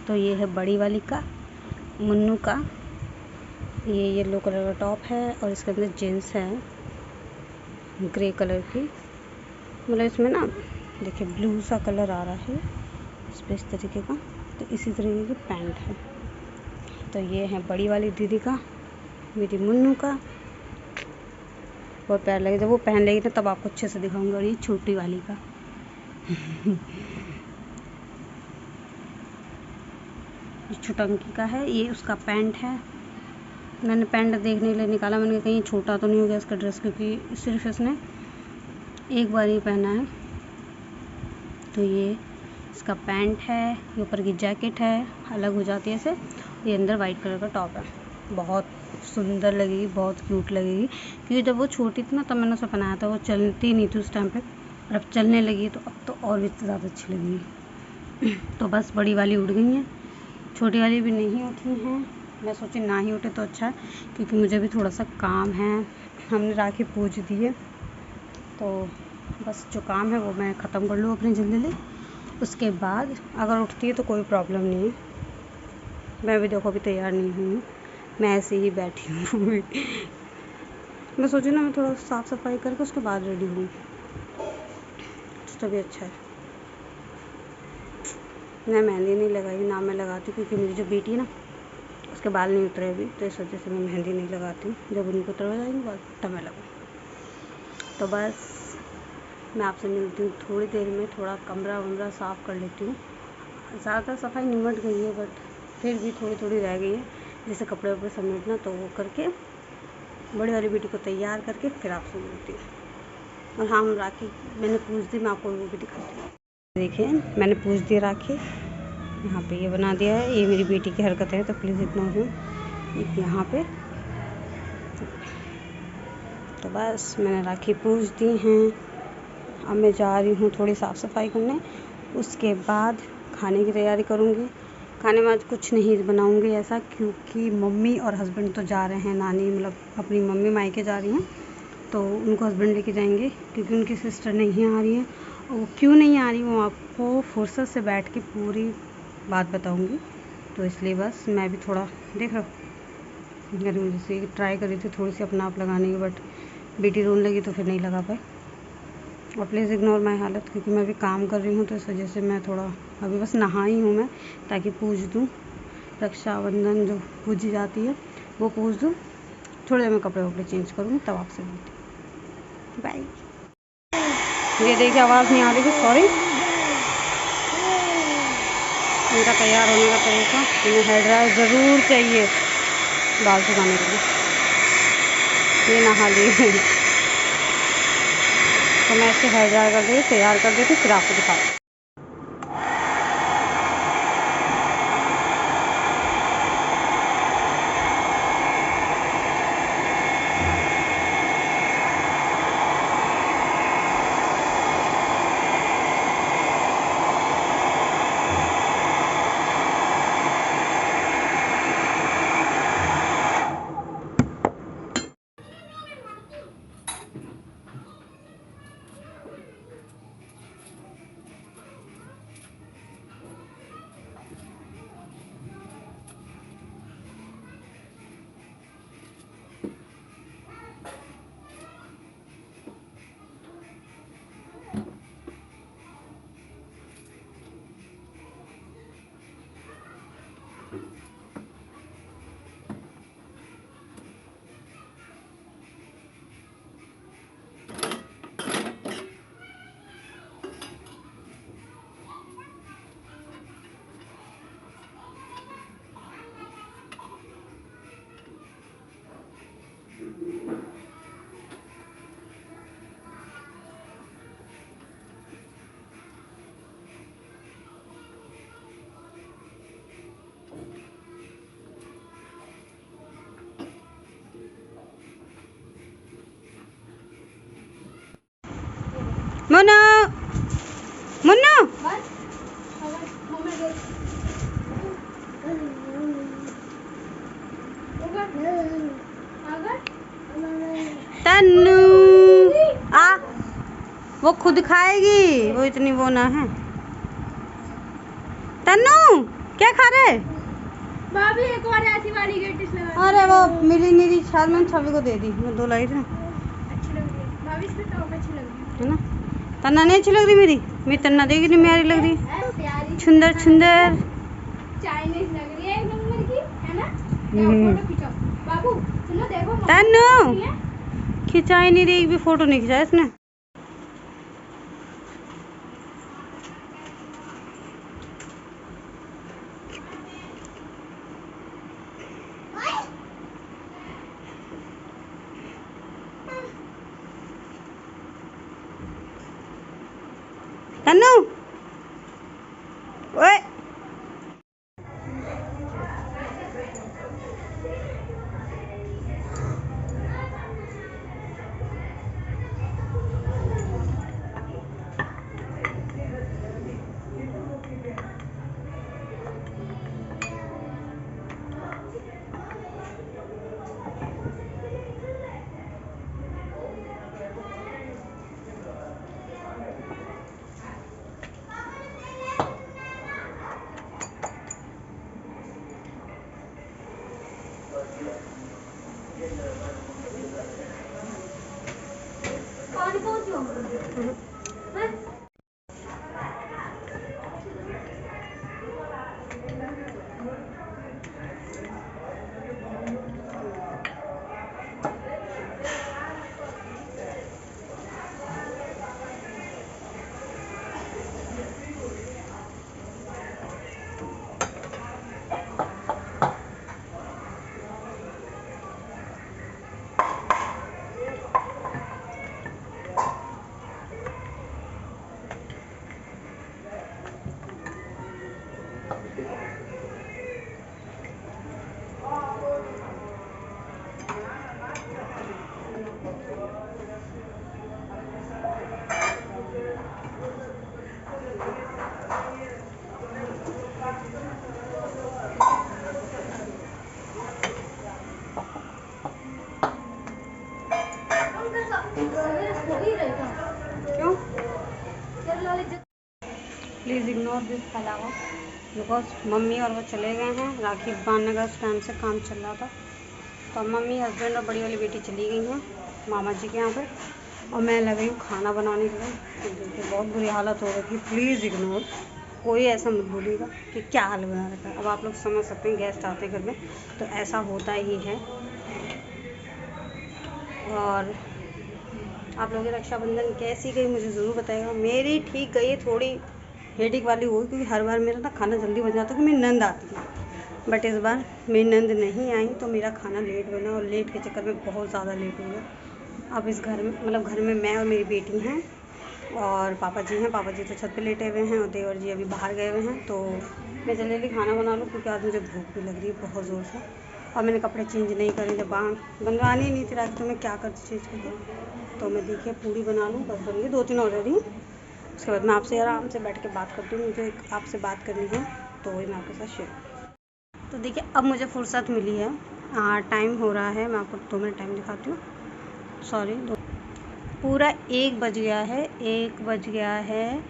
तो ये है बड़ी वाली का, मुन्नू का। ये येलो कलर का टॉप है और इसके अंदर जीन्स है ग्रे कलर की। मतलब इसमें ना देखिए ब्लू सा कलर आ रहा है इस पर इस तरीके का। तो इसी तरीके की पैंट है। तो ये है बड़ी वाली दीदी का, मेरी मुन्नू का। बहुत प्यार लगे, जब वो पहन लेगी ना तब आपको अच्छे से दिखाऊंगी। और ये छोटी वाली का ये छोटंकी का है, ये उसका पैंट है। मैंने पैंट देखने के लिए निकाला, मैंने कहीं छोटा तो नहीं हो गया इसका ड्रेस, क्योंकि सिर्फ इसने एक बार ही पहना है। तो ये इसका पैंट है, ये ऊपर की जैकेट है, अलग हो जाती है ऐसे। ये अंदर वाइट कलर का टॉप है। बहुत सुंदर लगेगी, बहुत क्यूट लगेगी, क्योंकि जब वो छोटी थी ना तब मैंने उसे पहनाया था। वो चलती नहीं थी उस टाइम पे, और अब चलने लगी तो अब तो और भी ज़्यादा अच्छी लगेगी। तो बस बड़ी वाली उड़ गई हैं, छोटी वाली भी नहीं उठी हैं। मैं सोची ना ही उठे तो अच्छा है, क्योंकि मुझे भी थोड़ा सा काम है। हमने राखी पूज दी है, तो बस जो काम है वो मैं ख़त्म कर लूँ अपनी जल्दी। उसके बाद अगर उठती है तो कोई प्रॉब्लम नहीं है। मैं भी देखो अभी तैयार नहीं हुई, मैं ऐसे ही बैठी हूँ। मैं सोची ना मैं थोड़ा साफ़ सफाई करके उसके बाद रेडी हूँ, तो भी अच्छा है। मैं मेहंदी नहीं लगाई, ना मैं लगाती, क्योंकि मेरी जो बेटी है ना उसके बाल नहीं उतरे अभी, तो इस वजह से मैं मेहंदी नहीं लगाती हूँ। जब उनको उतर जाएंगे बाल तब मैं लगाऊँ। तो बस मैं आपसे मिलती हूँ थोड़ी देर में। थोड़ा कमरा वमरा साफ़ कर लेती हूँ। ज़्यादा सफाई निमट गई है, बट फिर भी थोड़ी थोड़ी रह गई है, जैसे कपड़े वपड़े समेटना। तो वो करके बड़ी वाली बेटी को तैयार करके फिर आपसे मिलती हूँ। और हाँ, राखी मैंने पूछ दी, मैं आपको वो भी दिखाती हूँ। देखिए मैंने पूछ दी राखी, यहाँ पे ये बना दिया है। ये मेरी बेटी की हरकत है, तो प्लीज़ इग्नोर करो यहाँ पे। तो बस मैंने राखी पूछ दी हैं। अब मैं जा रही हूँ थोड़ी साफ़ सफाई करने, उसके बाद खाने की तैयारी करूँगी। खाने में आज कुछ नहीं बनाऊँगी ऐसा, क्योंकि मम्मी और हस्बैंड तो जा रहे हैं नानी, मतलब अपनी मम्मी मायके जा रही हैं, तो उनको हस्बैंड लेके जाएंगे, क्योंकि उनकी सिस्टर नहीं आ रही है। और वो क्यों नहीं आ रही वो आपको फुर्सत से बैठ के पूरी बात बताऊँगी। तो इसलिए बस मैं भी थोड़ा देख रहा हूँ, जैसे ट्राई करी थी थोड़ी सी अपना आप लगाने की, बट बेटी रोने लगी तो फिर नहीं लगा पाई। और प्लीज़ इग्नोर माई हालत, क्योंकि मैं भी काम कर रही हूँ, तो इस वजह से मैं थोड़ा अभी बस नहाई हूँ मैं, ताकि पूज दूँ। रक्षाबंधन जो पूजी जाती है वो पूज दूँ। थोड़ी देर में कपड़े वपड़े चेंज करूँगी, तब आपसे मिलती हूँ। बाय। ये देखिए आवाज़ नहीं आ रही थी, सॉरी। इनका तैयार होने का तरीका, इन्हें हेयर ड्रायर ज़रूर चाहिए बाल सुखाने के लिए। ये नहा लिए तो मैं इससे हेयर ड्रायर कर देती, तैयार कर देती, फिर आपको दिखाती। मुन्नू, मुन्नू, तन्नू आ, वो खुद खाएगी, वो इतनी वो ना है। तन्नू क्या खा रहे? भाभी एक और ऐसी वाली गेटिस लगा। अरे वो मिली नहीं थी, शायद मैंने छवि को दे दी, मैं 2 लाई थी अच्छी लग रही है भाभी, इसमें टॉप अच्छी लग रही है ना। तन्ना नहीं अच्छी लग रही मेरी तन्ना देगी नहीं प्यारी लग रही, है। प्यारी सुंदर सुंदर चाइनीज लग रही है एक नंबर की, है ना। फोटो खिंचाओ बाबू, सुनो देखो तन्नू खिंचाई नहीं रही, एक भी फोटो नहीं खिंचाया इसने। तन्नू ओए पानी पहुंचो। क्यों? प्लीज़ इग्नोर दिस फैलावा, बिकॉज मम्मी और वो चले गए हैं, राखी बांधने का उस टाइम से काम चल रहा था। तो मम्मी, हस्बैंड और बड़ी वाली बेटी चली गई हैं मामा जी के यहाँ पे, और मैं लगी हूँ खाना बनाने के लिए। तो देखिए बहुत बुरी हालत हो रही थी, प्लीज़ इग्नोर, कोई ऐसा मत बोलिएगा कि क्या हाल बना रखा है। अब आप लोग समझ सकते हैं, गेस्ट आते घर में तो ऐसा होता ही है। और आप लोगों की रक्षाबंधन कैसी गई मुझे ज़रूर बताइएगा। मेरी ठीक गई, थोड़ी हेडेक वाली हुई, क्योंकि हर बार मेरा ना खाना जल्दी बन जाता है, क्योंकि मेरी नंद आती है। बट इस बार मेरी नंद नहीं आई तो मेरा खाना लेट बना, और लेट के चक्कर में बहुत ज़्यादा लेट हो गया। अब इस घर में, मतलब घर में मैं और मेरी बेटी हैं और पापा जी हैं। पापा जी तो छत पे लेटे हुए हैं और देवर जी अभी बाहर गए हुए हैं। तो मैं जल्दी जल्दी खाना बना लूँ, क्योंकि आज मुझे भूख भी लग रही है बहुत ज़ोर से। और मैंने कपड़े चेंज नहीं करे, जब बनवानी ही नहीं थी राखी तो मैं क्या करती चेंज करके। तो मैं देखिए पूड़ी बना लूँ, बस बन गई 2-3 ऑलरेडी। उसके बाद मैं आपसे आराम से बैठ के बात करती हूँ, मुझे आपसे बात करनी है तो वही मैं आपके साथ शेयर। तो देखिए अब मुझे फुर्सत मिली है, टाइम हो रहा है, मैं आपको 2 मिनट टाइम दिखाती हूँ। सॉरी, पूरा 1 बज गया है, 1 बज गया है।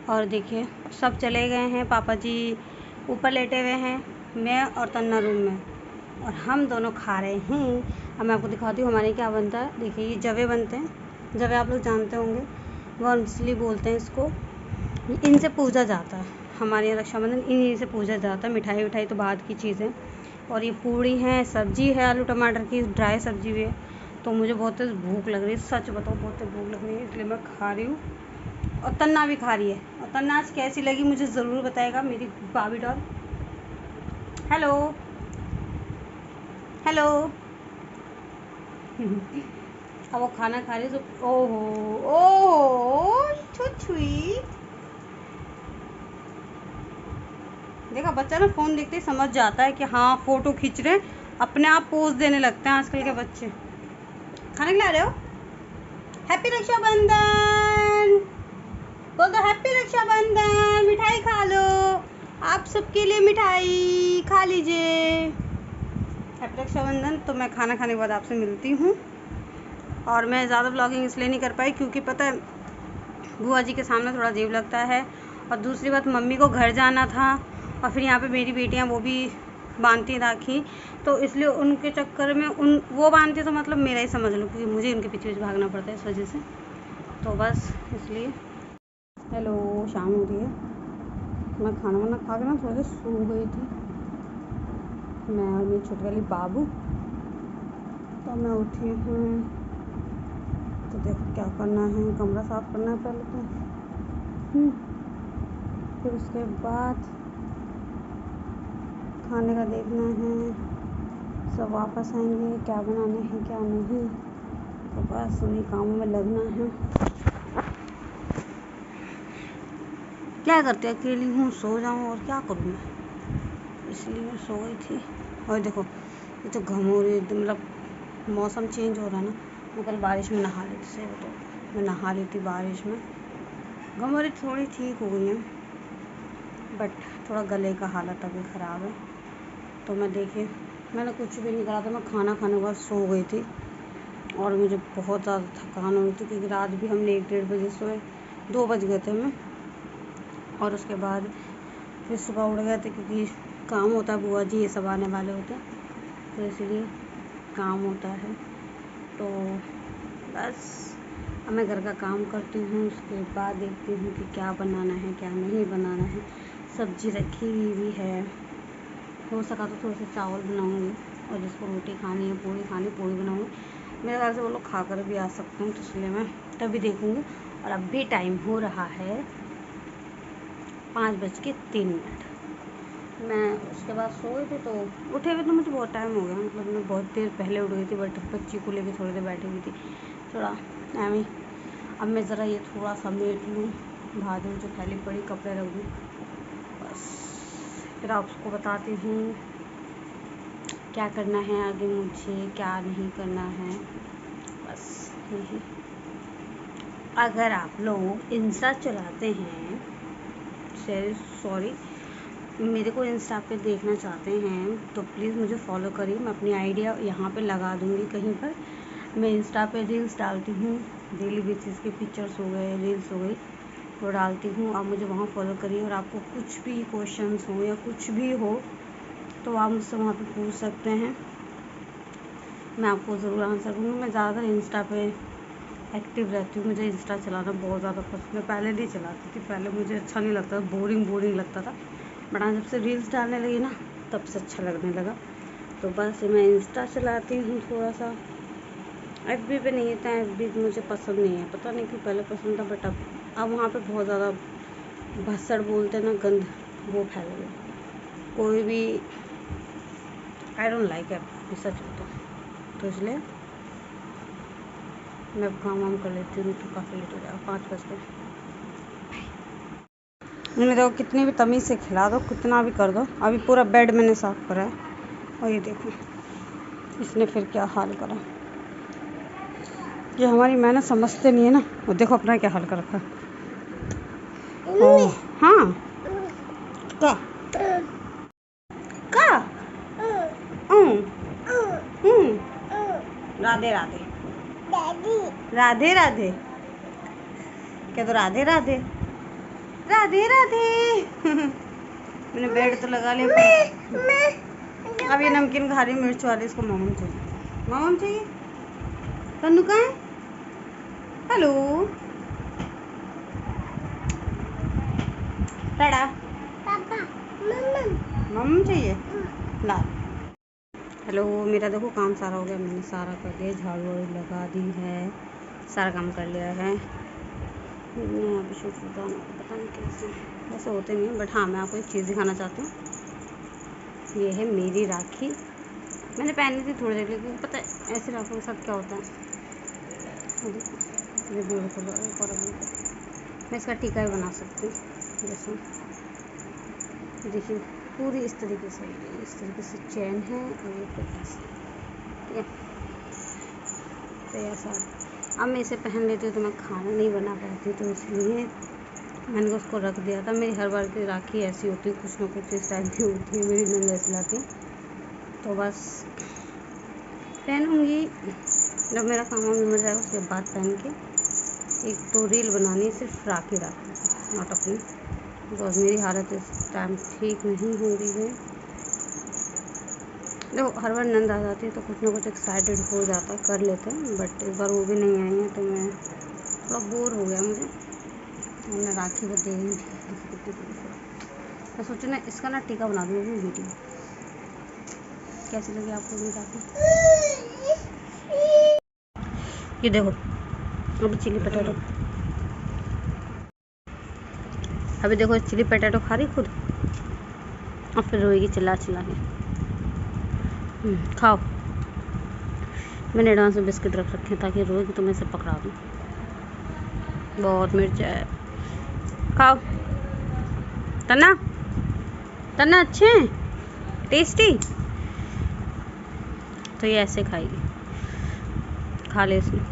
और देखिए सब चले गए हैं, पापा जी ऊपर लेटे हुए हैं, मैं और तन्ना रूम में, और हम दोनों खा रहे हैं। अब मैं आपको दिखाती हूँ हमारे क्या बनता है। देखिए ये जवे बनते हैं, जवे आप लोग जानते होंगे, वर्मसली बोलते हैं इसको। इनसे पूजा जाता है, हमारे यहाँ रक्षाबंधन इन्हीं से पूजा जाता है। मिठाई विठाई तो बाद की चीज़ें। और ये पूड़ी है, सब्जी है आलू टमाटर की, ड्राई सब्जी भी है। तो मुझे बहुत तेज़ भूख लग रही है, सच बताओ बहुत तेज़ भूख लग रही है, इसलिए मैं खा रही हूँ। और तन्ना भी खा रही है। और तन्ना आज कैसी लगी मुझे ज़रूर बताएगा, मेरी बाबी डॉल। हेलो हेलो अब वो खाना खा रही है तो ओहो ओहो छुई। देखा बच्चा ना फ़ोन देखते ही समझ जाता है कि हाँ फ़ोटो खींच रहे हैं, अपने आप पोज देने लगते हैं आजकल के बच्चे। खाना खिला रहे हो? हैप्पी रक्षाबंधन बोल दो, हैप्पी रक्षाबंधन, मिठाई खा लो, आप सबके लिए मिठाई खा लीजिए। हैप्पी रक्षाबंधन। तो मैं खाना खाने के बाद आपसे मिलती हूँ। और मैं ज़्यादा ब्लॉगिंग इसलिए नहीं कर पाई क्योंकि पता है बुआ जी के सामने थोड़ा अजीब लगता है, और दूसरी बात मम्मी को घर जाना था, और फिर यहाँ पे मेरी बेटियाँ वो भी बांधती राखी, तो इसलिए उनके चक्कर में वो बांधती तो मतलब मेरा ही समझ लो, क्योंकि मुझे उनके पीछे भागना पड़ता है इस वजह से, तो बस इसलिए। हेलो, शाम हो रही है, मैं खाना वाना खा के ना थोड़ी देर सो गई थी, मैं और मेरी छोटी वाली बाबू। तो मैं उठी हूँ, तो देखो क्या करना है, कमरा साफ़ करना है पहले तो, फिर उसके बाद खाने का देखना है, सब वापस आएंगे, क्या बनाना है क्या नहीं, तो बस उन्हीं कामों में लगना है। क्या करते, अकेली हूँ, सो जाऊँ और क्या करूँ मैं, इसलिए मैं सो गई थी। और देखो ये तो घमोरी, मतलब मौसम चेंज हो रहा है ना, मैं कल बारिश में नहा लेती, सही तो मैं नहा लेती बारिश में, घमोरी थोड़ी ठीक हो गई है, बट थोड़ा गले का हालत अभी ख़राब है। तो मैं देखिए, मैंने कुछ भी नहीं करा था, मैं खाना खाने के बाद सो गई थी, और मुझे बहुत ज़्यादा थकान हो रही थी, क्योंकि रात भी हमने 1-1:30 बजे सोए, 2 बज गए थे हमें, और उसके बाद फिर सुबह उठ गए थे, क्योंकि काम होता है, बुआ जी ये सब आने वाले होते हैं, तो इसलिए काम होता है। तो बस अब मैं घर का काम करती हूँ, उसके बाद देखती हूँ कि क्या बनाना है क्या नहीं बनाना है। सब्जी रखी हुई भी है, हो सका तो थोड़े से चावल बनाऊँगी, और जिसको रोटी खानी है, पूरी खानी, पूरी बनाऊँगी। मेरे ख्याल से वो लोग खा कर भी आ सकते हैं, तो इसलिए मैं तभी देखूँगी। और अभी टाइम हो रहा है 5:03। मैं उसके बाद सो गई थी, तो उठे हुए तो मुझे बहुत टाइम हो गया, मतलब मैं बहुत देर पहले उठ गई थी, बट बच्ची को लेकर थोड़ी देर बैठी हुई थी, थोड़ा एवं। अब मैं ज़रा ये थोड़ा समेट लूँ, भादुर जो फैली पड़ी, कपड़े रख दूँ, बस फिर आपको बताती हूँ क्या करना है आगे मुझे, क्या नहीं करना है, बस यही। अगर आप लोग इंस्टा चलाते हैं, सॉरी, मेरे को इंस्टा पे देखना चाहते हैं, तो प्लीज़ मुझे फॉलो करिए। मैं अपनी आइडिया यहाँ पे लगा दूँगी कहीं पर। मैं इंस्टा पे रील्स डालती हूँ, डेली बेसिस के पिक्चर्स हो गए, रील्स हो गई, वो डालती हूँ, आप मुझे वहाँ फॉलो करिए। और आपको कुछ भी क्वेश्चंस हो या कुछ भी हो, तो आप मुझसे वहाँ पे पूछ सकते हैं, मैं आपको ज़रूर आंसर दूँगी। मैं ज़्यादातर इंस्टा पे एक्टिव रहती हूँ, मुझे इंस्टा चलाना बहुत ज़्यादा पसंद है। पहले नहीं चलाती थी, पहले मुझे अच्छा नहीं लगता, बोरिंग लगता था, बट आज जब से रील्स डालने लगी ना, तब से अच्छा लगने लगा। तो बस मैं इंस्टा चलाती हूँ थोड़ा सा, FB पे नहीं था, FB मुझे पसंद नहीं है, पता नहीं क्यों, पहले पसंद था, बट अब वहाँ पे बहुत ज़्यादा भसड़ बोलते ना, गंद वो फैल गया, कोई भी आई डोंट लाइक इट, सच होता, तो इसलिए मैं काम वाम कर लेती हूँ, तो काफ़ी लेट हो जाएगा, 5 बज गए। मैंने देखो कितनी भी तमीज़ से खिला दो, कितना भी कर दो, अभी पूरा बेड मैंने साफ़ करा है, और ये देखो इसने फिर क्या हाल करा। ये हमारी मेहनत समझते नहीं है ना, वो देखो अपना क्या हाल कर रखा है। हाँ का का राधे राधे राधे राधे, क्या तो राधे राधे राधे राधे मैंने बेड तो लगा लिया, अब ये नमकीन खा रही मिर्च वाली, इसको मोमन चाहिए, तन्नू कहाँ है, हेलो टाटा, मम्मी चाहिए ला। हेलो, मेरा देखो काम सारा हो गया, मैंने सारा कर दिया, झाड़ू वाड़ू लगा दी है, सारा काम कर लिया है। अभी शूट बताना, पता नहीं कैसे, वैसे होते नहीं हैं, बट हाँ मैं आपको एक चीज़ दिखाना चाहती हूँ। ये है मेरी राखी, मैंने पहनी थी थोड़ी देर, लेकिन पता है ऐसे राखियों के साथ क्या होता है, ये ब्यूटीफुल और मैं इसका टीका भी बना सकती हूँ, जैसे देखिए पूरी इस तरीके से चैन है, और ये फिर ऐसे, ठीक है, तो ऐसा। अब मैं इसे पहन लेती हूँ तो मैं खाना नहीं बना पाती, तो इसलिए मैंने उसको रख दिया था। मेरी हर बार की राखी ऐसी होती है, कुछ ना कुछ इस टाइप की होती है, मेरी नंद ऐसी लाती, तो बस पहनूँगी जब मेरा काम निमट जाएगा, उसके बाद पहन के। एक तो रील बनानी है सिर्फ राखी नॉट अपनी, बिकॉज मेरी हालत इस टाइम ठीक नहीं हो रही है। देखो हर बार नंद आ जाती है तो कुछ ना कुछ एक्साइटेड हो जाता है, कर लेते हैं, बट इस बार वो भी नहीं आई है तो मैं थोड़ा बोर हो गया मुझे। मैंने राखी को दे दी थी, मैं सोचू ना इसका ना टीका बना दूँगी अपनी वीडियो। कैसी लगी आपको मेरी राखी? ये देखो अभी चिली पटेटो, अभी देखो चिली पटेटो खा रही खुद और फिर रोएगी चिल्ला चिल्ला के। खाओ। मैंने एडवांस में बिस्किट रख रखे हैं ताकि रोएगी तो मैं इसे पकड़ा दूँ। बहुत मिर्च है, खाओ। तना तना अच्छे हैं, टेस्टी। तो ये ऐसे खाएगी, खा ले इसमें।